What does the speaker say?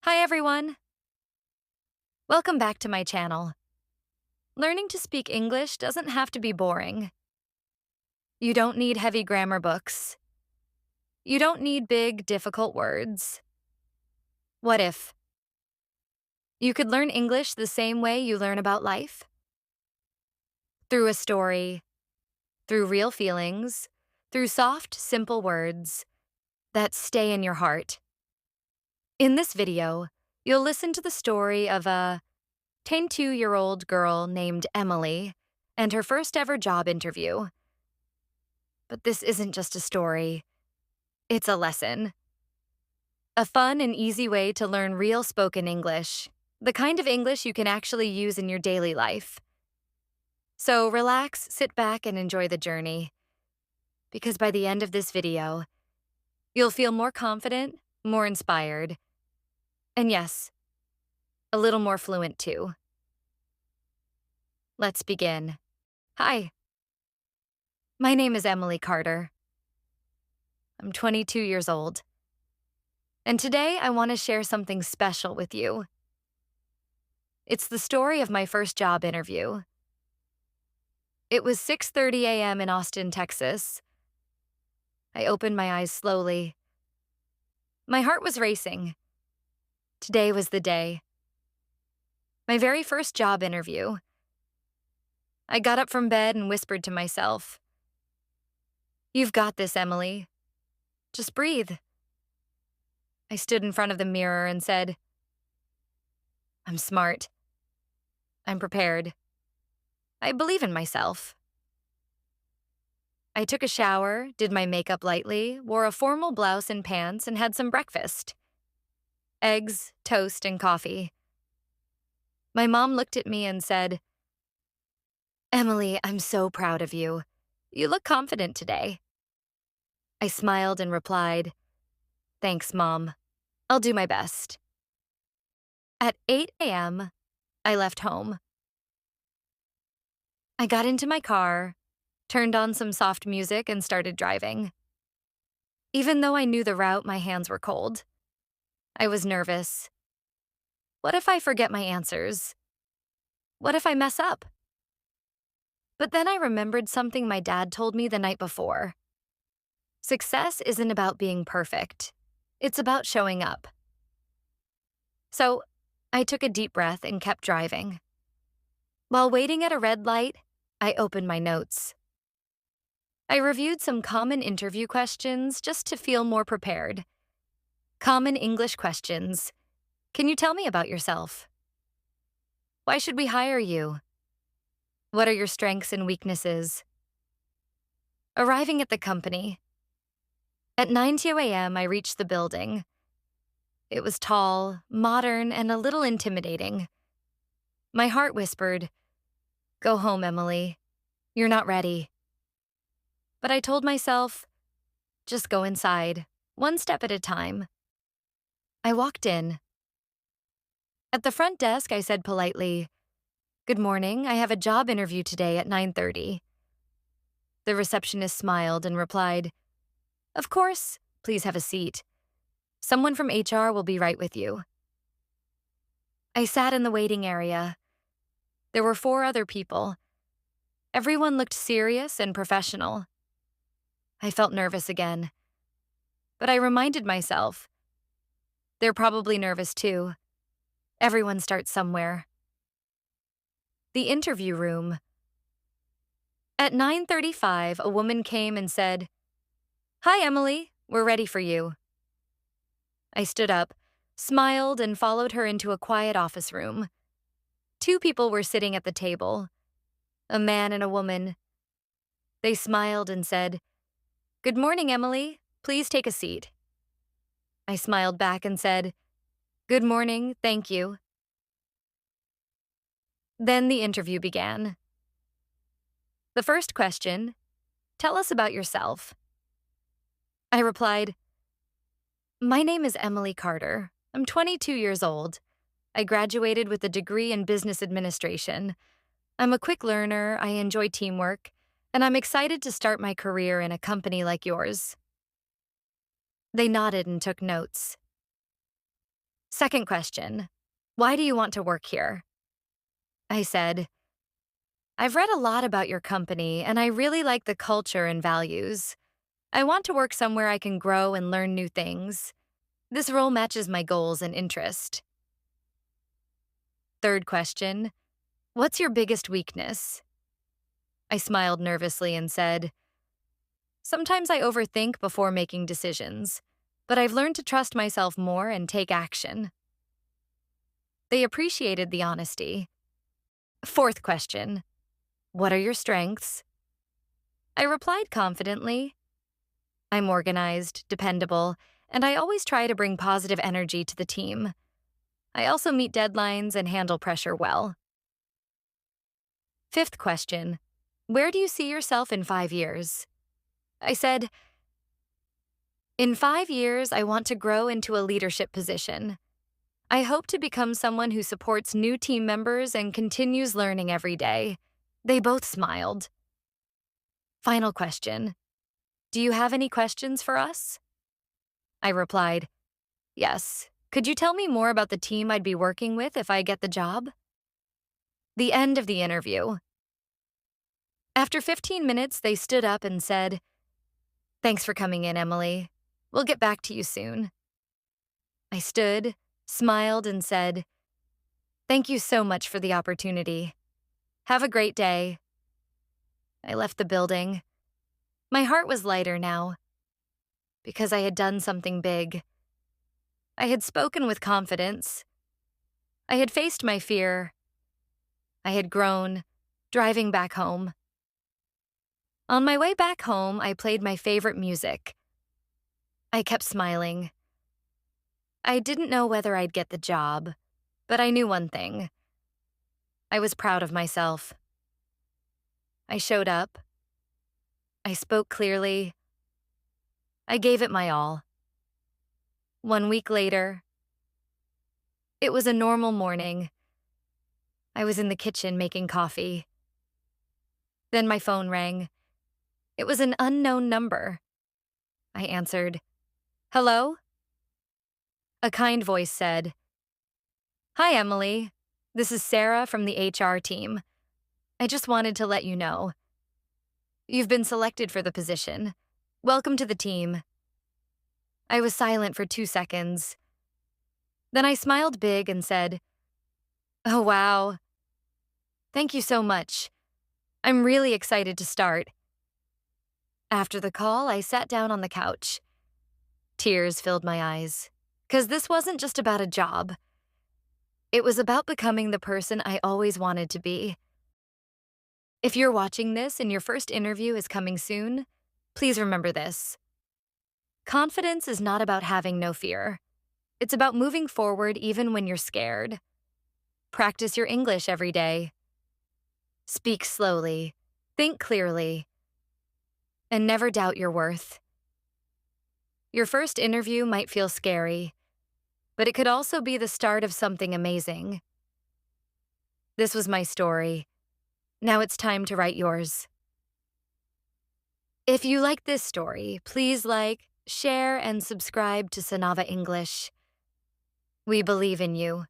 Hi everyone! Welcome back to my channel. Learning to speak English doesn't have to be boring. You don't need heavy grammar books. You don't need big, difficult words. What if you could learn English the same way you learn about life? Through a story, through real feelings, through soft, simple words that stay in your heart. In this video, you'll listen to the story of a 22-year-old girl named Emily and her first ever job interview. But this isn't just a story, it's a lesson. A fun and easy way to learn real spoken English, the kind of English you can actually use in your daily life. So relax, sit back, and enjoy the journey. Because by the end of this video, you'll feel more confident, more inspired, and yes, a little more fluent too. Let's begin. Hi, my name is Emily Carter. I'm 22 years old. And today I want to share something special with you. It's the story of my first job interview. It was 6:30 a.m. in Austin, Texas. I opened my eyes slowly. My heart was racing. Today was the day. My very first job interview. I got up from bed and whispered to myself, "You've got this, Emily. Just breathe." I stood in front of the mirror and said, "I'm smart. I'm prepared. I believe in myself." I took a shower, did my makeup lightly, wore a formal blouse and pants, and had some breakfast. Eggs, toast, and coffee. My mom looked at me and said, "Emily, I'm so proud of you. You look confident today." I smiled and replied, "Thanks, Mom. I'll do my best." At 8 a.m., I left home. I got into my car, turned on some soft music, and started driving. Even though I knew the route, my hands were cold. I was nervous. What if I forget my answers? What if I mess up? But then I remembered something my dad told me the night before. Success isn't about being perfect. It's about showing up. So I took a deep breath and kept driving. While waiting at a red light, I opened my notes. I reviewed some common interview questions just to feel more prepared. Common English questions. Can you tell me about yourself? Why should we hire you? What are your strengths and weaknesses? Arriving at the company. At 9:02 a.m., I reached the building. It was tall, modern, and a little intimidating. My heart whispered, "Go home, Emily. You're not ready." But I told myself, just go inside, one step at a time. I walked in. At the front desk, I said politely, "Good morning, I have a job interview today at 9:30. The receptionist smiled and replied, "Of course, please have a seat. Someone from HR will be right with you." I sat in the waiting area. There were 4 other people. Everyone looked serious and professional. I felt nervous again. But I reminded myself, they're probably nervous too. Everyone starts somewhere. The interview room. At 9:35, a woman came and said, "Hi, Emily, we're ready for you." I stood up, smiled, and followed her into a quiet office room. 2 people were sitting at the table, a man and a woman. They smiled and said, "Good morning, Emily. Please take a seat." I smiled back and said, "Good morning, thank you." Then the interview began. The first question, "Tell us about yourself." I replied, "My name is Emily Carter. I'm 22 years old. I graduated with a degree in business administration. I'm a quick learner, I enjoy teamwork, and I'm excited to start my career in a company like yours." They nodded and took notes. Second question, why do you want to work here? I said, I've read a lot about your company and I really like the culture and values. I want to work somewhere I can grow and learn new things. This role matches my goals and interest. Third question, what's your biggest weakness? I smiled nervously and said, sometimes I overthink before making decisions, but I've learned to trust myself more and take action. They appreciated the honesty. Fourth question, what are your strengths? I replied confidently, I'm organized, dependable, and I always try to bring positive energy to the team. I also meet deadlines and handle pressure well. Fifth question, where do you see yourself in 5 years? I said, in 5 years, I want to grow into a leadership position. I hope to become someone who supports new team members and continues learning every day. They both smiled. Final question, do you have any questions for us? I replied, yes. Could you tell me more about the team I'd be working with if I get the job? The end of the interview. After 15 minutes, they stood up and said, thanks for coming in, Emily. We'll get back to you soon. I stood, smiled, and said, thank you so much for the opportunity. Have a great day. I left the building. My heart was lighter now, because I had done something big. I had spoken with confidence. I had faced my fear. I had grown, driving back home. On my way back home, I played my favorite music. I kept smiling. I didn't know whether I'd get the job, but I knew one thing. I was proud of myself. I showed up. I spoke clearly. I gave it my all. 1 week later, it was a normal morning. I was in the kitchen making coffee. Then my phone rang. It was an unknown number. I answered, hello? A kind voice said, hi, Emily. This is Sarah from the HR team. I just wanted to let you know. You've been selected for the position. Welcome to the team. I was silent for 2 seconds. Then I smiled big and said, oh, wow. Thank you so much. I'm really excited to start. After the call, I sat down on the couch. Tears filled my eyes, because this wasn't just about a job. It was about becoming the person I always wanted to be. If you're watching this and your first interview is coming soon, please remember this. Confidence is not about having no fear. It's about moving forward even when you're scared. Practice your English every day. Speak slowly, think clearly, and never doubt your worth. Your first interview might feel scary, but it could also be the start of something amazing. This was my story. Now it's time to write yours. If you like this story, please like, share, and subscribe to Sonava English. We believe in you.